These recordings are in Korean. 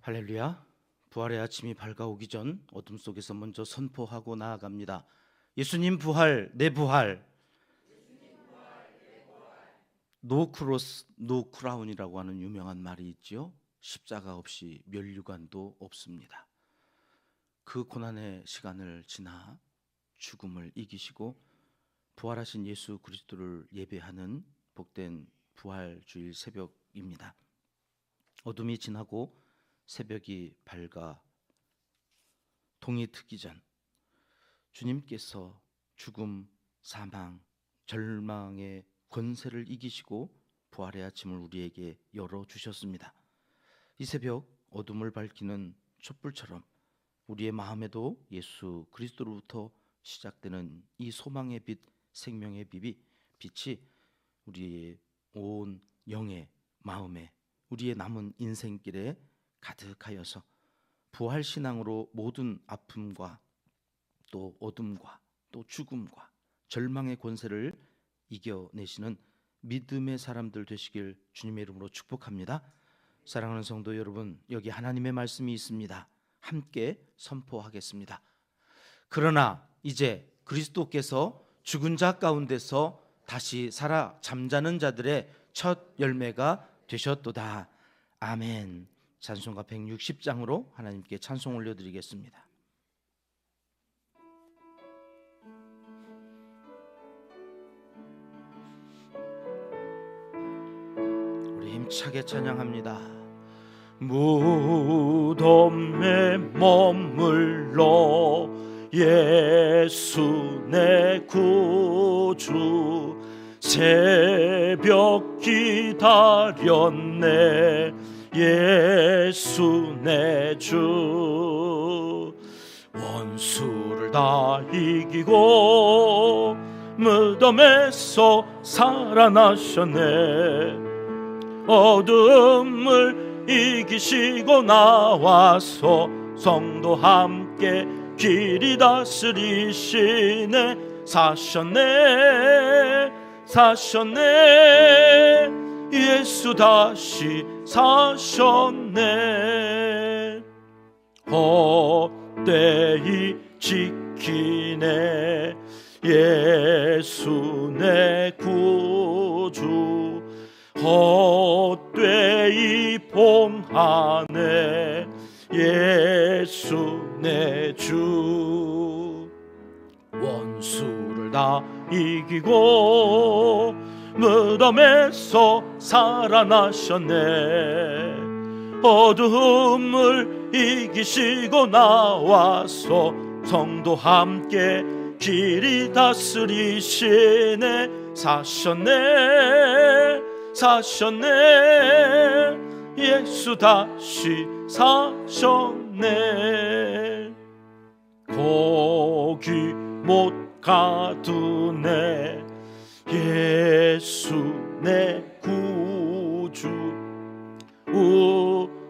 할렐루야. 부활의 아침이 밝아오기 전 어둠 속에서 먼저 선포하고 나아갑니다. 예수님 부활, 내 부활. 노 크로스 노 크라운이라고 하는 유명한 말이 있지요. 십자가 없이 면류관도 없습니다. 그 고난의 시간을 지나 죽음을 이기시고 부활하신 예수 그리스도를 예배하는 복된 부활주일 새벽입니다. 어둠이 지나고 새벽이 밝아 동이 트기 전 주님께서 죽음, 사망, 절망의 권세를 이기시고 부활의 아침을 우리에게 열어주셨습니다. 이 새벽 어둠을 밝히는 촛불처럼 우리의 마음에도 예수 그리스도로부터 시작되는 이 소망의 빛, 생명의 빛이 우리의 온 영의 마음에, 우리의 남은 인생길에 가득하여서 부활신앙으로 모든 아픔과 또 어둠과 또 죽음과 절망의 권세를 이겨내시는 믿음의 사람들 되시길 주님의 이름으로 축복합니다. 사랑하는 성도 여러분, 여기 하나님의 말씀이 있습니다. 함께 선포하겠습니다. 그러나 이제 그리스도께서 죽은 자 가운데서 다시 살아 잠자는 자들의 첫 열매가 되셨도다. 아멘. 찬송가 160장으로 하나님께 찬송 올려드리겠습니다. 우리 힘차게 찬양합니다. 무덤에 머물러 예수 내 구주 새벽 기다렸네 예수 내 주 원수를 다 이기고 무덤에서 살아나셨네 어둠을 이기시고 나와서 성도 함께 길이 다스리시네 사셨네 예수 다시 사셨네 헛되이 지키네 예수 내 구주 헛되이 봉하네 예수 내 주 원수를 다 이기고 무덤에서 살아나셨네 어둠을 이기시고 나와서 성도 함께 길이 다스리시네 사셨네 예수 다시 사셨네 거기 못 가두네 예수 내 구주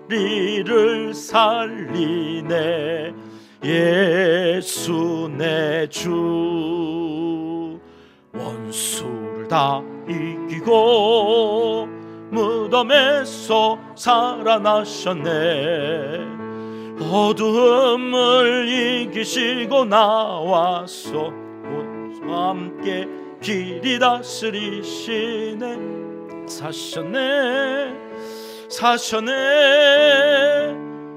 우리를 살리네 예수 내 주 원수를 다 이기고 무덤에서 살아나셨네 어둠을 이기시고 나와서 함께 길이 다스리시네 사셨네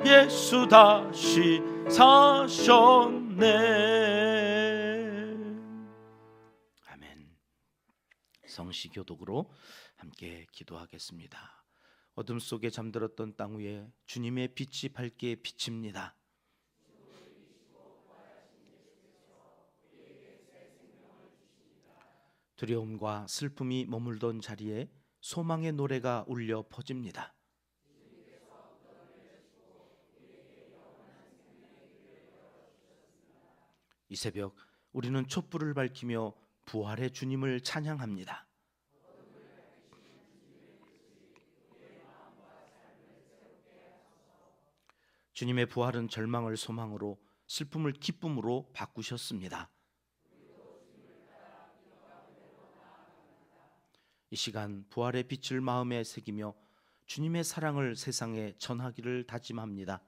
예수 다시 사셨네 아멘. 성시교독으로 함께 기도하겠습니다. 어둠 속에 잠들었던 땅 위에 주님의 빛이 밝게 비칩니다. 두려움과 슬픔이 머물던 자리에 소망의 노래가 울려 퍼집니다. 이 새벽 우리는 촛불을 밝히며 부활의 주님을 찬양합니다. 주님의 부활은 절망을 소망으로, 슬픔을 기쁨으로 바꾸셨습니다. 이 시간 부활의 빛을 마음에 새기며 주님의 사랑을 세상에 전하기를 다짐합니다.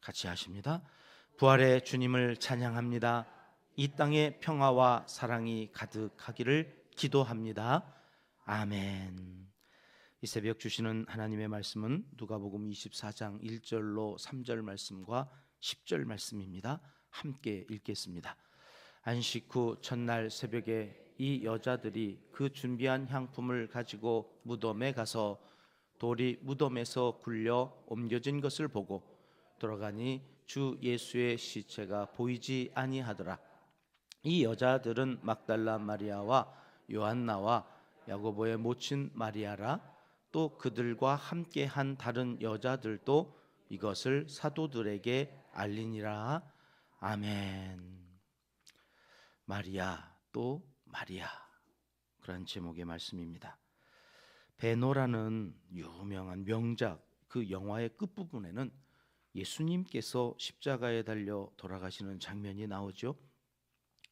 같이 하십니다. 부활의 주님을 찬양합니다. 이 땅에 평화와 사랑이 가득하기를 기도합니다. 아멘. 이 새벽 주시는 하나님의 말씀은 누가복음 24장 1절로 3절 말씀과 10절 말씀입니다. 함께 읽겠습니다. 안식 후 첫날 새벽에 이 여자들이 그 준비한 향품을 가지고 무덤에 가서 돌이 무덤에서 굴려 옮겨진 것을 보고 돌아가니 주 예수의 시체가 보이지 아니하더라. 이 여자들은 막달라 마리아와 요한나와 야고보의 모친 마리아라. 또 그들과 함께한 다른 여자들도 이것을 사도들에게 알리니라. 아멘. 마리아 또 마리아, 그런 제목의 말씀입니다. 베노라는 유명한 명작, 그 영화의 끝부분에는 예수님께서 십자가에 달려 돌아가시는 장면이 나오죠.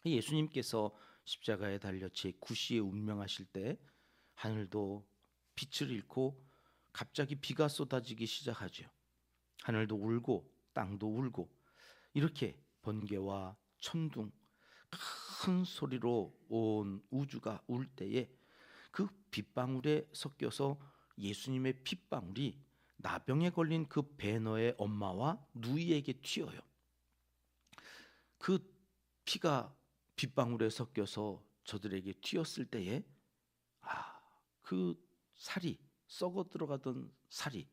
예수님께서 십자가에 달려 제9시에 운명하실 때 하늘도 빛을 잃고 갑자기 비가 쏟아지기 시작하죠. 하늘도 울고 땅도 울고 이렇게 번개와 천둥 큰 소리로 온 우주가 울 때에 그 빗방울에 섞여서 예수님의 핏방울이 나병에 걸린 그 베너의 엄마와 누이에게 튀어요. 그 피가 빗방울에 섞여서 저들에게 튀었을 때에 그 살이, 썩어 들어가던 살이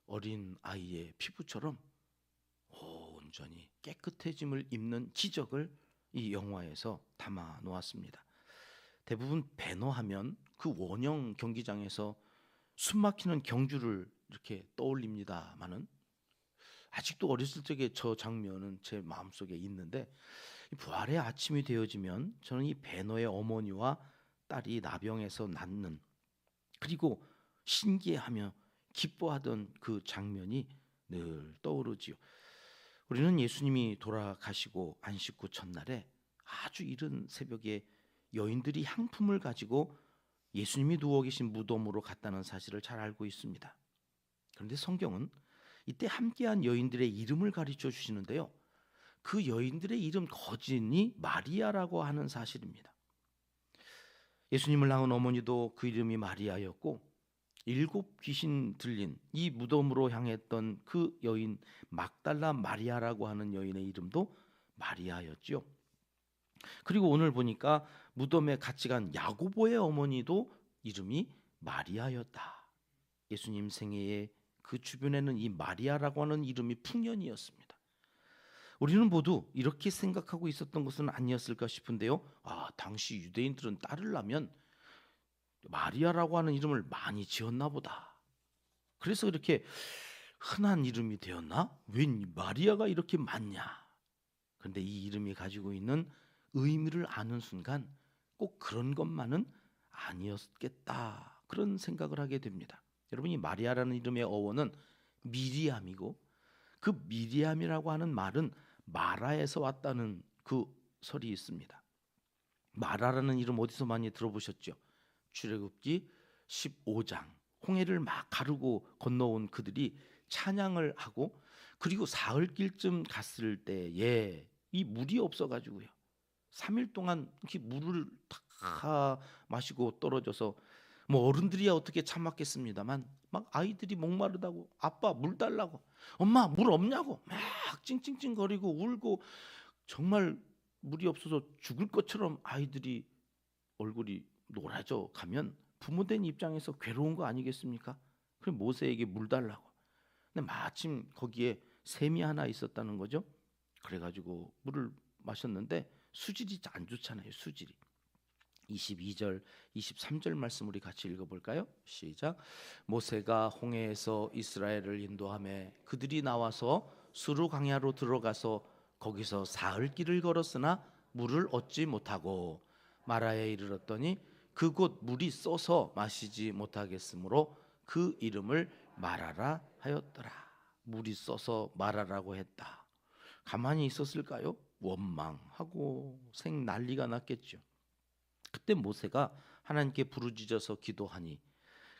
어린 아이의 피부처럼 온전히 깨끗해짐을 입는 기적을 이 영화에서 담아 놓았습니다. 대부분 베너하면 그 원형 경기장에서 숨막히는 경주를 이렇게 떠올립니다만은 아직도 어렸을 적에 저 장면은 제 마음속에 있는데, 부활의 아침이 되어지면 저는 이 베너의 어머니와 딸이 나병에서 낫는, 그리고 신기해하며 기뻐하던 그 장면이 늘 떠오르지요. 우리는 예수님이 돌아가시고 안식 후 첫날에 아주 이른 새벽에 여인들이 향품을 가지고 예수님이 누워 계신 무덤으로 갔다는 사실을 잘 알고 있습니다. 그런데 성경은 이때 함께한 여인들의 이름을 가르쳐 주시는데요, 그 여인들의 이름 거진이 마리아라고 하는 사실입니다. 예수님을 낳은 어머니도 그 이름이 마리아였고, 7 귀신 들린 이 무덤으로 향했던 그 여인 막달라 마리아라고 하는 여인의 이름도 마리아였죠. 그리고 오늘 보니까 무덤에 같이 간 야고보의 어머니도 이름이 마리아였다. 예수님 생애에 그 주변에는 이 마리아라고 하는 이름이 풍년이었습니다. 우리는 모두 이렇게 생각하고 있었던 것은 아니었을까 싶은데요, 당시 유대인들은 딸을 낳으면 마리아라고 하는 이름을 많이 지었나 보다. 그래서 이렇게 흔한 이름이 되었나? 웬 마리아가 이렇게 많냐? 그런데 이 이름이 가지고 있는 의미를 아는 순간 꼭 그런 것만은 아니었겠다, 그런 생각을 하게 됩니다. 여러분, 이 마리아라는 이름의 어원은 미리암이고, 그 미리암이라고 하는 말은 마라에서 왔다는 그 설이 있습니다. 마라라는 이름 어디서 많이 들어보셨죠? 출애굽기 15장, 홍해를 막 가르고 건너온 그들이 찬양을 하고, 그리고 사흘길쯤 갔을 때에 이 물이 없어가지고요, 3일 동안 이렇게 물을 다 마시고 떨어져서, 어른들이야 어떻게 참았겠습니다만, 막 아이들이 목마르다고 아빠 물 달라고, 엄마 물 없냐고 막 찡찡찡거리고 울고, 정말 물이 없어서 죽을 것처럼 아이들이 얼굴이 노라져 가면 부모된 입장에서 괴로운 거 아니겠습니까? 그럼 모세에게 물 달라고. 근데 마침 거기에 샘이 하나 있었다는 거죠. 그래가지고 물을 마셨는데 수질이 안 좋잖아요. 수질이. 22절 23절 말씀 우리 같이 읽어볼까요? 시작. 모세가 홍해에서 이스라엘을 인도하며 그들이 나와서 수르 광야로 들어가서 거기서 사흘 길을 걸었으나 물을 얻지 못하고 마라에 이르렀더니 그곳 물이 써서 마시지 못하겠으므로 그 이름을 마라라 하였더라. 물이 써서 마라라고 했다. 가만히 있었을까요? 원망하고 생 난리가 났겠죠. 그때 모세가 하나님께 부르짖어서 기도하니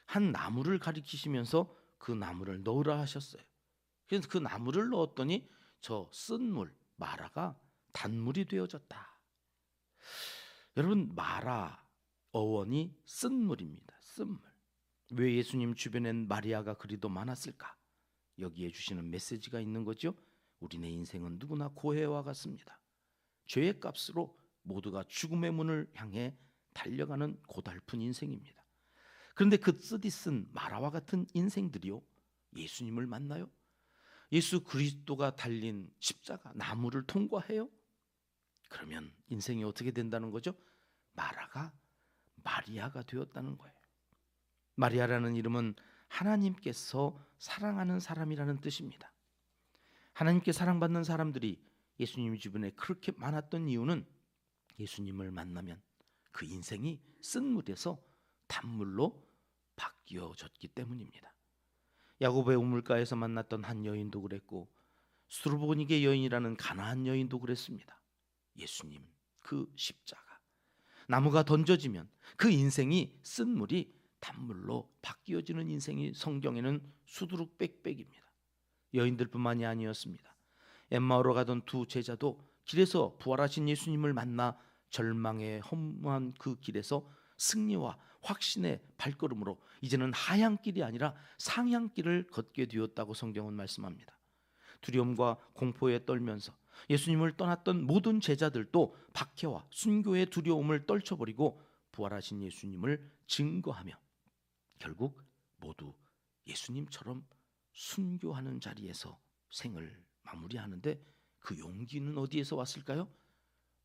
한 나무를 가리키시면서 그 나무를 넣으라 하셨어요. 그래서 그 나무를 넣었더니 저 쓴 물, 마라가 단물이 되어졌다. 여러분, 마라 어원이 쓴 물입니다. 쓴 물. 왜 예수님 주변엔 마리아가 그리도 많았을까? 여기에 주시는 메시지가 있는 거죠. 우리네 인생은 누구나 고해와 같습니다. 죄의 값으로 모두가 죽음의 문을 향해 달려가는 고달픈 인생입니다. 그런데 그 쓰디쓴 마라와 같은 인생들이요, 예수님을 만나요? 예수 그리스도가 달린 십자가 나무를 통과해요? 그러면 인생이 어떻게 된다는 거죠? 마라가 마리아가 되었다는 거예요. 마리아라는 이름은 하나님께서 사랑하는 사람이라는 뜻입니다. 하나님께 사랑받는 사람들이 예수님 주변에 그렇게 많았던 이유는 예수님을 만나면 그 인생이 쓴물에서 단물로 바뀌어졌기 때문입니다. 야고보의 우물가에서 만났던 한 여인도 그랬고, 수르보니게 여인이라는 가나안 여인도 그랬습니다. 예수님 그 십자가 나무가 던져지면 그 인생이 쓴물이 단물로 바뀌어지는 인생이 성경에는 수두룩 빽빽입니다. 여인들뿐만이 아니었습니다. 엠마오로 가던 두 제자도 길에서 부활하신 예수님을 만나 절망에 허무한 그 길에서 승리와 확신의 발걸음으로 이제는 하향길이 아니라 상향길을 걷게 되었다고 성경은 말씀합니다. 두려움과 공포에 떨면서 예수님을 떠났던 모든 제자들도 박해와 순교의 두려움을 떨쳐버리고 부활하신 예수님을 증거하며 결국 모두 예수님처럼 순교하는 자리에서 생을 마무리하는데, 그 용기는 어디에서 왔을까요?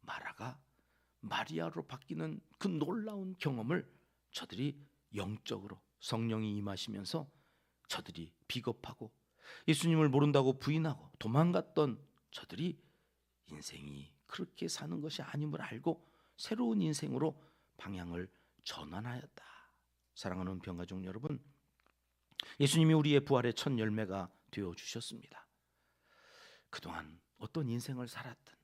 마라가 마리아로 바뀌는 그 놀라운 경험을 저들이 영적으로 성령이 임하시면서 저들이 비겁하고 예수님을 모른다고 부인하고 도망갔던 저들이 인생이 그렇게 사는 것이 아님을 알고 새로운 인생으로 방향을 전환하였다. 사랑하는 병가족 여러분, 예수님이 우리의 부활의 첫 열매가 되어 주셨습니다. 그동안 어떤 인생을 살았든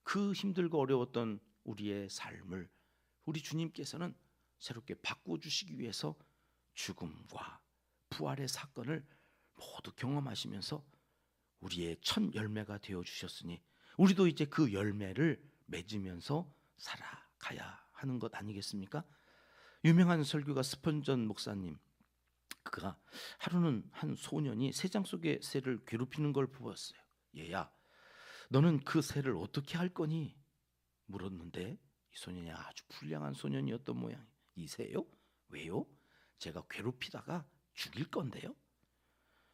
그 힘들고 어려웠던 우리의 삶을 우리 주님께서는 새롭게 바꿔주시기 위해서 죽음과 부활의 사건을 모두 경험하시면서 우리의 첫 열매가 되어 주셨으니 우리도 이제 그 열매를 맺으면서 살아가야 하는 것 아니겠습니까? 유명한 설교가 스펀전 목사님, 그가 하루는 한 소년이 새장 속의 새를 괴롭히는 걸 보았어요. 얘야, 너는 그 새를 어떻게 할 거니? 물었는데 이 소년이 아주 불량한 소년이었던 모양이에요. 이 새요? 왜요? 제가 괴롭히다가 죽일 건데요.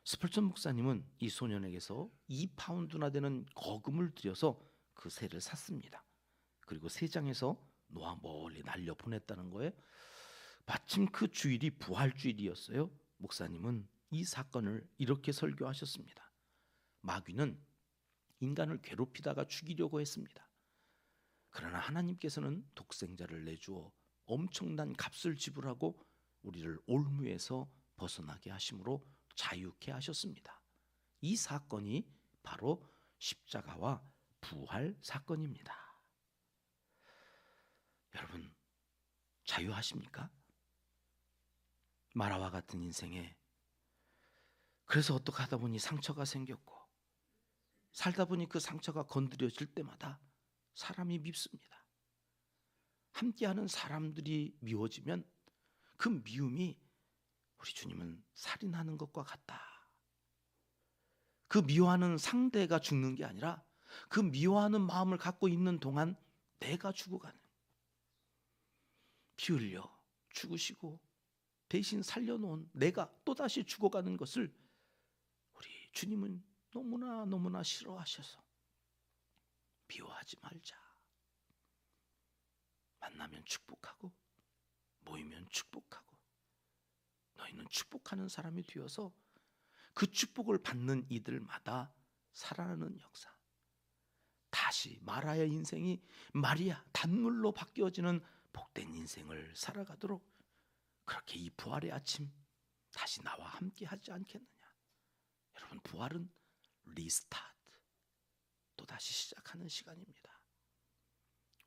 스펄전 목사님은 이 소년에게서 2파운드나 되는 거금을 들여서 그 새를 샀습니다. 그리고 새장에서 놓아 멀리 날려 보냈다는 거예요. 마침 그 주일이 부활주일이었어요. 목사님은 이 사건을 이렇게 설교하셨습니다. 마귀는 인간을 괴롭히다가 죽이려고 했습니다. 그러나 하나님께서는 독생자를 내주어 엄청난 값을 지불하고 우리를 올무에서 벗어나게 하심으로 자유케 하셨습니다. 이 사건이 바로 십자가와 부활 사건입니다. 여러분, 자유하십니까? 마라와 같은 인생에 그래서 어떻게 하다 보니 상처가 생겼고 살다 보니 그 상처가 건드려질 때마다 사람이 밉습니다. 함께하는 사람들이 미워지면 그 미움이 우리 주님은 살인하는 것과 같다. 그 미워하는 상대가 죽는 게 아니라 그 미워하는 마음을 갖고 있는 동안 내가 죽어가는, 피 흘려 죽으시고 대신 살려놓은 내가 또다시 죽어가는 것을 우리 주님은 너무나 싫어하셔서 미워하지 말자. 만나면 축복하고 모이면 축복하고 너희는 축복하는 사람이 되어서 그 축복을 받는 이들마다 살아나는 역사, 다시 마라의 인생이 마리아 단물로 바뀌어지는 복된 인생을 살아가도록 그렇게 이 부활의 아침 다시 나와 함께 하지 않겠느냐. 여러분, 부활은 리스타트, 또다시 시작하는 시간입니다.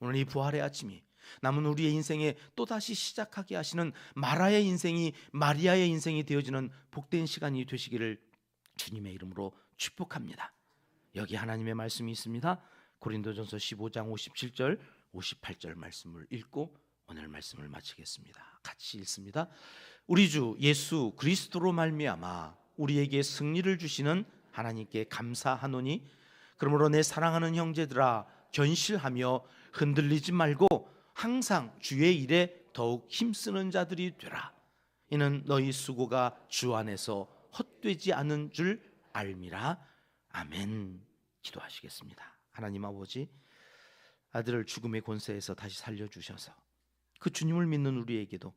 오늘 이 부활의 아침이 남은 우리의 인생에 또다시 시작하게 하시는 마라의 인생이 마리아의 인생이 되어지는 복된 시간이 되시기를 주님의 이름으로 축복합니다. 여기 하나님의 말씀이 있습니다. 고린도전서 15장 57절 58절 말씀을 읽고 오늘 말씀을 마치겠습니다. 같이 읽습니다. 우리 주 예수 그리스도로 말미암아 우리에게 승리를 주시는 하나님께 감사하노니 그러므로 내 사랑하는 형제들아 견실하며 흔들리지 말고 항상 주의 일에 더욱 힘쓰는 자들이 되라. 이는 너희 수고가 주 안에서 헛되지 않은 줄 알미라. 아멘. 기도하시겠습니다. 하나님 아버지, 아들을 죽음의 권세에서 다시 살려주셔서 그 주님을 믿는 우리에게도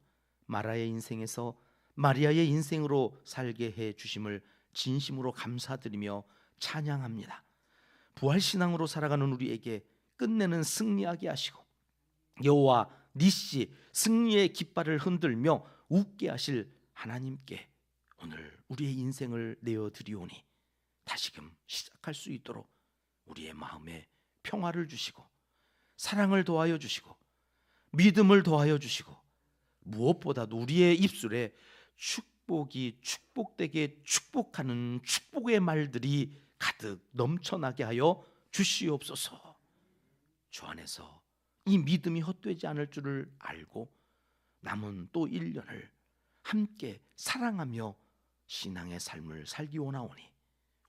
마라의 인생에서 마리아의 인생으로 살게 해 주심을 진심으로 감사드리며 찬양합니다. 부활신앙으로 살아가는 우리에게 끝내는 승리하게 하시고 여호와 니시 승리의 깃발을 흔들며 웃게 하실 하나님께 오늘 우리의 인생을 내어드리오니 다시금 시작할 수 있도록 우리의 마음에 평화를 주시고 사랑을 더하여 주시고 믿음을 더하여 주시고 무엇보다도 우리의 입술에 축복이 축복되게 축복하는 축복의 말들이 가득 넘쳐나게 하여 주시옵소서. 주 안에서 이 믿음이 헛되지 않을 줄을 알고 남은 또 1년을 함께 사랑하며 신앙의 삶을 살기 원하오니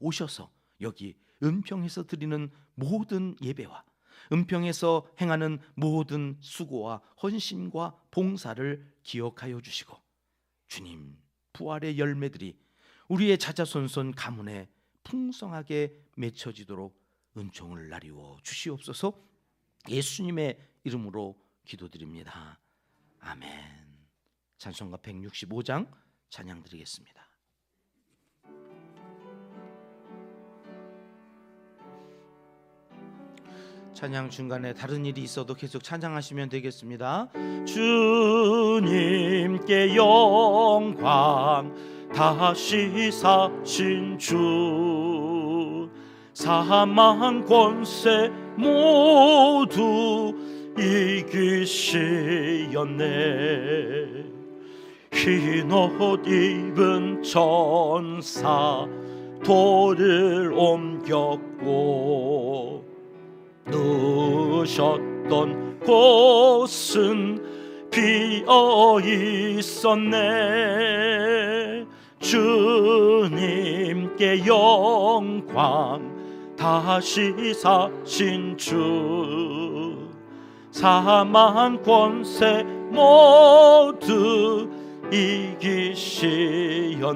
오셔서 여기 은평에서 드리는 모든 예배와 은평에서 행하는 모든 수고와 헌신과 봉사를 기억하여 주시고 주님 부활의 열매들이 우리의 자자손손 가문에 풍성하게 맺혀지도록 은총을 나리워 주시옵소서. 예수님의 이름으로 기도드립니다. 아멘. 찬송가 165장 찬양 드리겠습니다. 찬양 중간에 다른 일이 있어도 계속 찬양하시면 되겠습니다. 주님께 영광 다시 사신 주 사망 권세 모두 이기시었네. 흰옷 입은 천사 돌을 옮겼고 누우셨던 곳은 비어 있었네. 주님께 영광 다시 사신 주 사망 권세 모두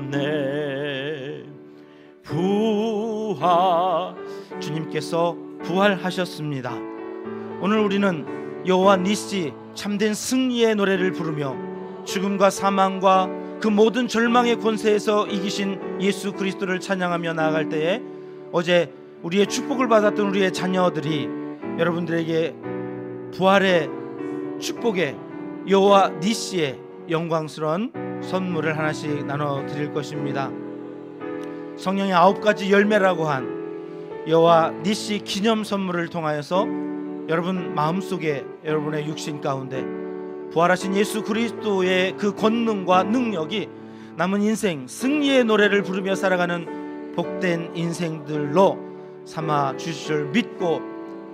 이기시었네. 부활 주님께서 부활하셨습니다. 오늘 우리는 여호와 니시 참된 승리의 노래를 부르며 죽음과 사망과 그 모든 절망의 권세에서 이기신 예수 그리스도를 찬양하며 나아갈 때에 어제 우리의 축복을 받았던 우리의 자녀들이 여러분들에게 부활의 축복의 여호와 니시의 영광스러운 선물을 하나씩 나눠 드릴 것입니다. 성령의 9가지 열매라고 한 여호와 니시 기념 선물을 통하여서 여러분 마음속에 여러분의 육신 가운데 부활하신 예수 그리스도의 그 권능과 능력이 남은 인생 승리의 노래를 부르며 살아가는 복된 인생들로 삼아 주실 줄 믿고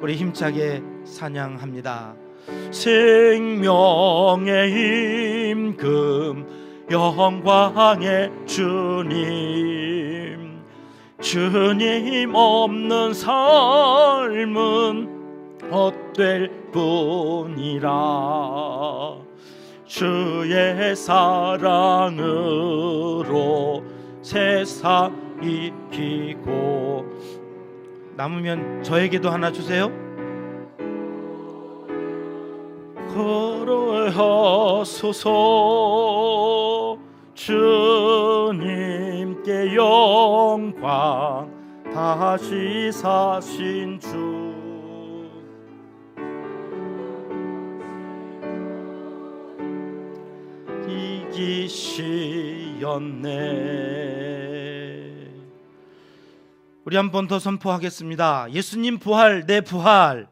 우리 힘차게 찬양합니다. 생명의 임금 영광의 주님 주님 없는 삶은 헛될 뿐이라. 주의 사랑으로 세상 이기고. 남으면 저에게도 하나 주세요. 걸어하소서. 주님께 영광 다시 사신 주 이기시었네. 우리 한 번 더 선포하겠습니다. 예수님 부활 내 부활,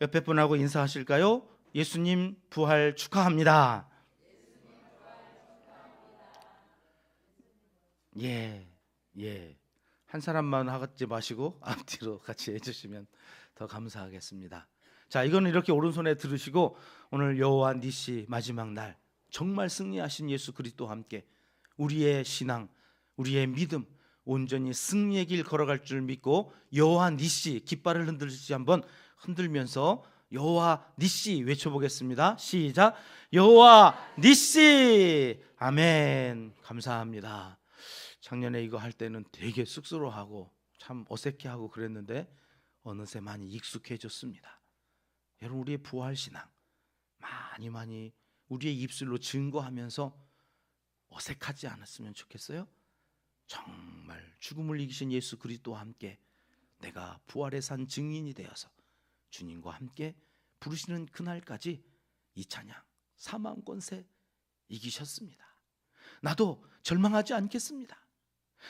옆에 분하고 인사하실까요? 예수님 부활 축하합니다. 예, 예. 한 사람만 하지 마시고 앞뒤로 같이 해주시면 더 감사하겠습니다. 자, 이거는 이렇게 오른손에 들으시고 오늘 여호와 니시 마지막 날 정말 승리하신 예수 그리스도와 함께 우리의 신앙, 우리의 믿음 온전히 승리의 길 걸어갈 줄 믿고 여호와 니시 깃발을 흔들듯이 한번 흔들면서 여호와 니시 외쳐보겠습니다. 시작. 여호와 니시. 아멘. 감사합니다. 작년에 이거 할 때는 되게 쑥스러워하고 참 어색해하고 그랬는데 어느새 많이 익숙해졌습니다. 여러분, 우리의 부활신앙 많이 우리의 입술로 증거하면서 어색하지 않았으면 좋겠어요. 정말 죽음을 이기신 예수 그리스도와 함께 내가 부활의 산 증인이 되어서 주님과 함께 부르시는 그날까지 이 찬양 사망 권세 이기셨습니다. 나도 절망하지 않겠습니다.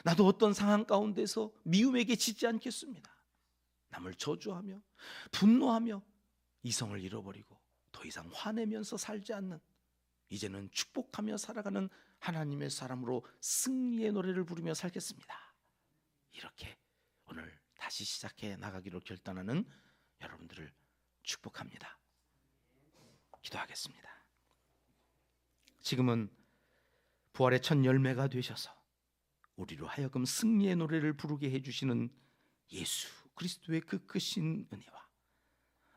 나도 어떤 상황 가운데서 미움에게 지지 않겠습니다. 남을 저주하며 분노하며 이성을 잃어버리고 더 이상 화내면서 살지 않는, 이제는 축복하며 살아가는 하나님의 사람으로 승리의 노래를 부르며 살겠습니다. 이렇게 오늘 다시 시작해 나가기로 결단하는 여러분들을 축복합니다. 기도하겠습니다. 지금은 부활의 첫 열매가 되셔서 우리로 하여금 승리의 노래를 부르게 해주시는 예수 그리스도의 그 크신 은혜와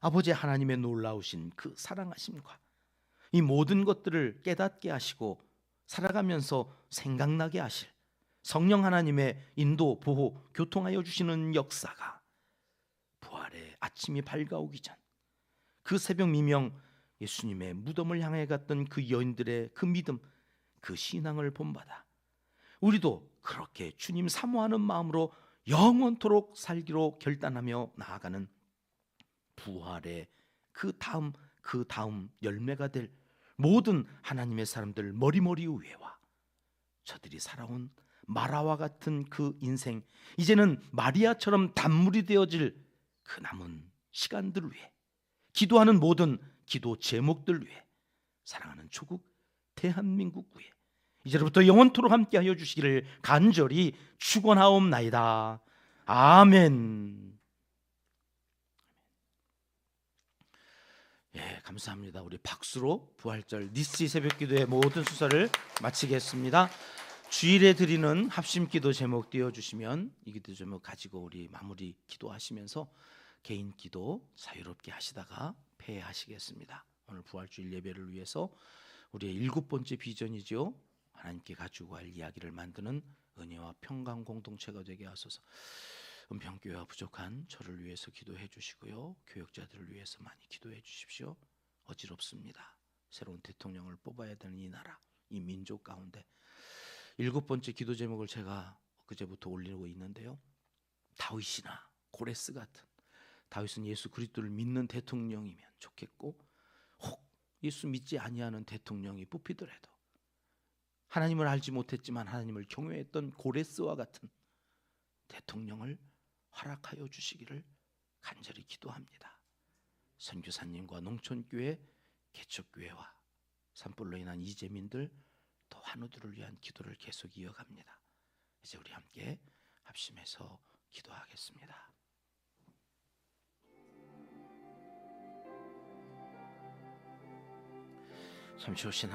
아버지 하나님의 놀라우신 그 사랑하심과 이 모든 것들을 깨닫게 하시고 살아가면서 생각나게 하실 성령 하나님의 인도, 보호, 교통하여 주시는 역사가 부활의 아침이 밝아오기 전 그 새벽 미명 예수님의 무덤을 향해 갔던 그 여인들의 그 믿음, 그 신앙을 본받아 우리도 그렇게 주님 사모하는 마음으로 영원토록 살기로 결단하며 나아가는 부활의 그 다음 열매가 될 모든 하나님의 사람들 머리머리 위에와 저들이 살아온 마라와 같은 그 인생, 이제는 마리아처럼 단물이 되어질 그 남은 시간들 위해 기도하는 모든 기도 제목들 위해 사랑하는 조국 대한민국 위해 이제부터 영원토록 함께하여 주시기를 간절히 축원하옵나이다. 아멘. 예, 감사합니다. 우리 박수로 부활절 니시 새벽기도의 모든 수사를 마치겠습니다. 주일에 드리는 합심기도 제목 띄워주시면 이 기도 제목 가지고 우리 마무리 기도하시면서 개인 기도 자유롭게 하시다가 폐하시겠습니다. 오늘 부활주일 예배를 위해서 우리의 7번째 비전이죠. 하나님께 가지고 갈 이야기를 만드는 은혜와 평강 공동체가 되게 하소서. 은평교회와 부족한 저를 위해서 기도해 주시고요, 교역자들을 위해서 많이 기도해 주십시오. 어지럽습니다. 새로운 대통령을 뽑아야 되는 이 나라, 이 민족 가운데 7번째 기도 제목을 제가 그제부터 올리고 있는데요, 다윗이나 고레스 같은, 다윗은 예수 그리스도를 믿는 대통령이면 좋겠고 혹 예수 믿지 아니하는 대통령이 뽑히더라도 하나님을 알지 못했지만 하나님을 경외했던 고레스와 같은 대통령을 허락하여 주시기를 간절히 기도합니다. 선교사님과 농촌교회, 개척교회와 산불로 인한 이재민들 또 한우들을 위한 기도를 계속 이어갑니다. 이제 우리 함께 합심해서 기도하겠습니다. 잠시 오신